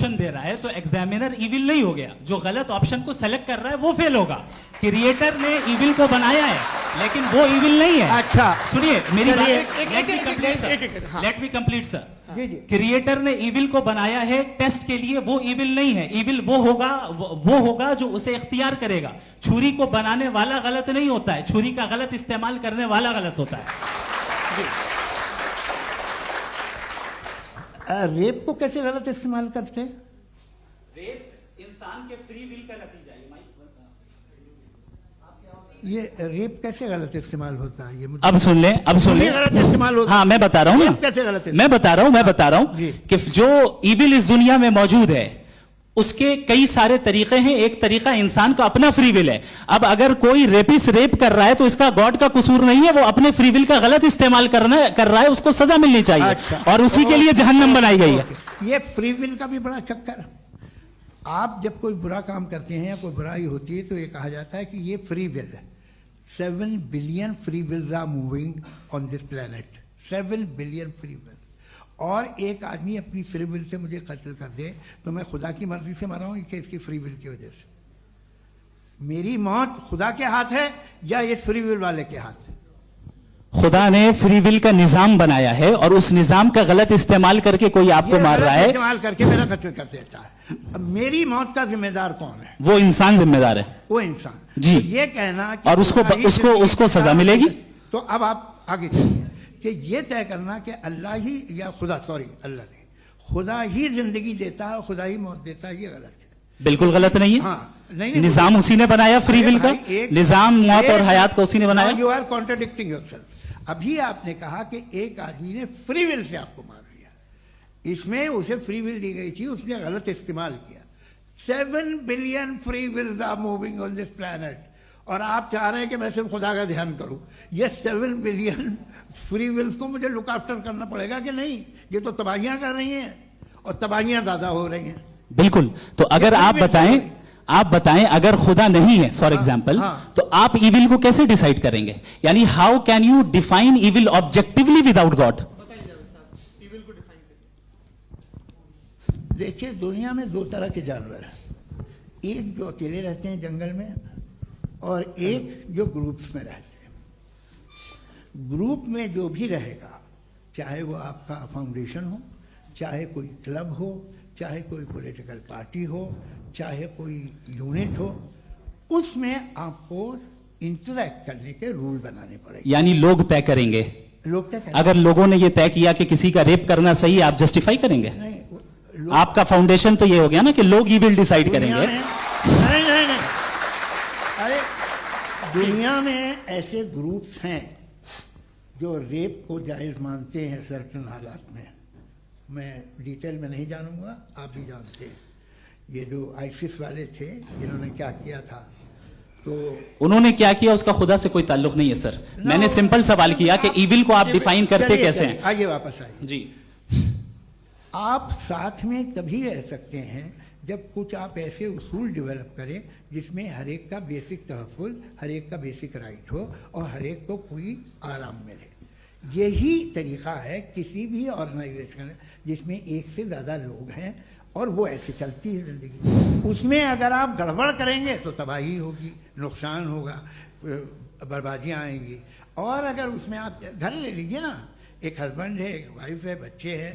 Option दे रहा है तो एग्जामिनर इविल नहीं हो गया, जो गलत ऑप्शन को सेलेक्ट कर रहा है वो फेल होगा। क्रिएटर ने इविल को बनाया है लेकिन वो इविल नहीं है। अच्छा सुनिए मेरी बात, let me complete sir. Creator ने इविल को बनाया है टेस्ट के लिए, वो इविल नहीं है। इविल वो होगा जो उसे इख्तियार करेगा। छुरी को बनाने वाला गलत नहीं होता है, छुरी का गलत इस्तेमाल करने वाला गलत होता है। रेप को कैसे गलत इस्तेमाल करते हैं? रेप इंसान के फ्री विल का नतीजा है। ये रेप कैसे गलत इस्तेमाल होता है? ये अब सुन ले गलत इस्तेमाल होता है। हाँ मैं बता रहा हूँ ना, कैसे गलत? मैं बता रहा हूँ कि जो इविल इस दुनिया में मौजूद है उसके कई सारे तरीके हैं। एक तरीका इंसान का अपना फ्री विल है। अब अगर कोई रेपिस्ट रेप कर रहा है तो इसका गॉड का कसूर नहीं है, वो अपने फ्री विल का गलत इस्तेमाल कर रहा है, उसको सजा मिलनी चाहिए। अच्छा, और उसी के लिए जहन्नम बनाई गई है। ये फ्री विल का भी बड़ा चक्कर। आप जब कोई बुरा काम करते हैं या कोई बुराई होती है तो ये कहा जाता है कि ये फ्री विल है। 7 billion free wills are moving on this planet. 7 billion free will. और एक आदमी अपनी फ्री विल से मुझे कत्ल कर दे तो मैं खुदा की मर्जी से मरा हूं कि इसकी फ्री विल की वजह से? मेरी मौत खुदा के हाथ है या ये फ्री विल वाले के हाथ है? खुदा ने फ्री विल का निजाम बनाया है और उस निजाम का गलत इस्तेमाल करके कोई आपको मार रहा है, इस्तेमाल करके मेरा कत्ल कर देता है। अब मेरी मौत का जिम्मेदार कौन है? वो इंसान जिम्मेदार है। वो इंसान जी। तो ये कहना कि और उसको सजा मिलेगी। तो अब आप आगे चलिए कि ये तय करना कि अल्लाह ही या अल्लाह ने खुदा ही जिंदगी देता है, खुदा ही मौत देता है, ये गलत है। बिल्कुल गलत नहीं है। हाँ, नहीं, निजाम उसी ने बनाया फ्री विल का। निजाम मौत और हयात का उसी ने बनाया। You are contradicting yourself. अभी आपने कहा कि एक आदमी ने फ्री विल से आपको मार दिया, इसमें उसे फ्री विल दी गई थी, उसने गलत इस्तेमाल किया। 7 billion free wills are moving on this planet और आप चाह रहे हैं कि मैं सिर्फ खुदा का ध्यान करूं। ये 7 बिलियन फ्री विल्स को मुझे लुक आफ्टर करना पड़ेगा कि नहीं? ये तो तबाहियां कर रही हैं और तबाहियां ज्यादा हो रही हैं। बिल्कुल। तो अगर आप बताएं अगर खुदा नहीं है फॉर एग्जाम्पल, तो आप इविल को कैसे डिसाइड करेंगे? यानी how can you define evil objectively without God? देखिए दुनिया में 2 तरह के जानवर हैं। एक जो अकेले रहते हैं जंगल में और एक जो ग्रुप्स में रहते हैं। ग्रुप में जो भी रहेगा, चाहे वो आपका फाउंडेशन हो, चाहे कोई क्लब हो, चाहे कोई पॉलिटिकल पार्टी हो, चाहे कोई यूनिट हो, उसमें आपको इंटरैक्ट करने के रूल बनाने पड़ेंगे। यानी लोग तय करेंगे। लोग तय करेंगे। अगर लोगों ने ये तय किया कि किसी का रेप करना सही है, आप जस्टिफाई करेंगे? नहीं, आपका फाउंडेशन तो ये हो गया ना कि लोग ही विल डिसाइड करेंगे। नहीं। अरे दुनिया में ऐसे ग्रुप्स हैं जो रेप को जायज मानते हैं सर्टेन हालात में। मैं डिटेल में नहीं जानूंगा, आप भी जानते हैं। ये जो आईसिस वाले थे जिन्होंने क्या किया था, तो उन्होंने क्या किया उसका खुदा से कोई ताल्लुक नहीं है सर। मैंने सिंपल सवाल किया कि इविल को आप डिफाइन करते कैसे हैं? आइए वापस आइए जी। आप साथ में तभी रह सकते हैं जब कुछ आप ऐसे उसूल डेवलप करें जिसमें हर एक का बेसिक तहफ़्फ़ुज़, हर एक का बेसिक राइट हो और हर एक को कोई आराम मिले। यही तरीका है किसी भी ऑर्गेनाइजेशन जिसमें एक से ज़्यादा लोग हैं और वो ऐसे चलती है ज़िंदगी। उसमें अगर आप गड़बड़ करेंगे तो तबाही होगी, नुकसान होगा, बर्बादियाँ आएंगी। और अगर उसमें आप घर ले लीजिए ना, एक हस्बैंड है, एक वाइफ है, बच्चे हैं,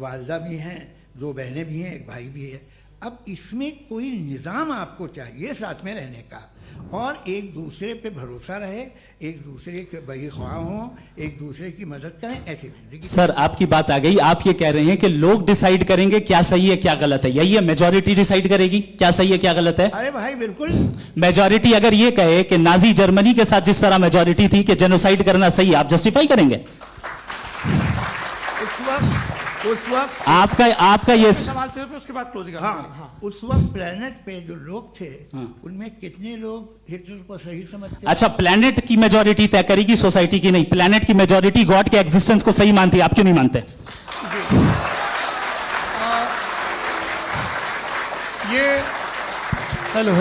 वालदा भी हैं, 2 बहनें भी हैं, एक भाई भी है। अब इसमें कोई निज़ाम आपको चाहिए साथ में रहने का और एक दूसरे पे भरोसा रहे, एक दूसरे के बहीख्वाह हों, एक दूसरे की मदद करें, ऐसी जिंदगी। सर आपकी बात आ गई। आप ये कह रहे हैं कि लोग डिसाइड करेंगे क्या सही है क्या गलत है, यही है? मेजॉरिटी डिसाइड करेगी क्या सही है क्या गलत है? अरे भाई बिल्कुल। मेजॉरिटी अगर ये कहे कि नाजी जर्मनी के साथ जिस तरह मेजॉरिटी थी कि जेनोसाइड करना सही, आप जस्टिफाई करेंगे? उस वक्त आपका ये सवाल सिर्फ उसके बाद क्लोज कर। हाँ, उस वक्त प्लेनेट पे जो लोग थे उनमें कितने लोग हिटलर को सही समझते? अच्छा, प्लेनेट की मेजॉरिटी तय करेगी, सोसाइटी की नहीं। प्लेनेट की मेजॉरिटी गॉड के एग्जिस्टेंस को सही मानती है, आप क्यों नहीं मानते? ये हेलो